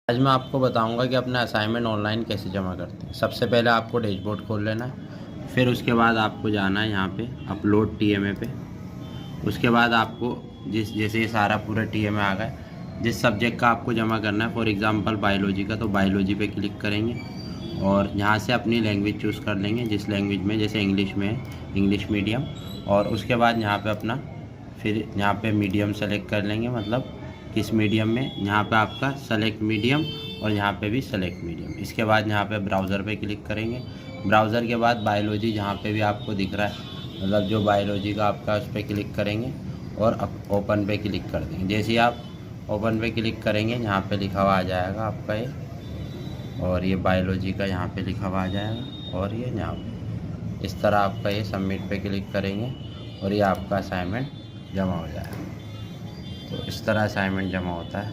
आज मैं आपको बताऊंगा कि अपना असाइनमेंट ऑनलाइन कैसे जमा करते हैं। सबसे पहले आपको डैशबोर्ड खोल लेना है। फिर उसके बाद आपको जाना है यहाँ पे अपलोड टीएमए पे। उसके बाद आपको जैसे ये सारा पूरा टीएमए आ गया, जिस सब्जेक्ट का आपको जमा करना है, फॉर एग्जांपल बायोलॉजी का, तो बायोलॉजी पे क्लिक करेंगे और यहाँ से अपनी लैंग्वेज चूज़ कर लेंगे, जिस लैंग्वेज में, जैसे इंग्लिश में है इंग्लिश मीडियम। और उसके बाद यहाँ पे अपना फिर यहाँ पे मीडियम सेलेक्ट कर लेंगे, मतलब किस मीडियम में, यहाँ पे आपका सेलेक्ट मीडियम और यहाँ पे भी सेलेक्ट मीडियम। इसके बाद यहाँ पे ब्राउज़र पे क्लिक करेंगे। ब्राउज़र के बाद बायोलॉजी जहाँ पे भी आपको दिख रहा है, मतलब जो बायोलॉजी का आपका, उस पर क्लिक करेंगे और ओपन पे क्लिक कर देंगे। जैसे ही आप ओपन पे क्लिक करेंगे, यहाँ पे लिखा हुआ आ जाएगा आपका ये, और ये बायोलॉजी का यहाँ पे लिखा हुआ आ जाएगा, और ये यहाँ पे इस तरह आपका ये सबमिट पे क्लिक करेंगे और ये आपका असाइनमेंट जमा हो जाएगा। तो इस तरह असाइनमेंट जमा होता है।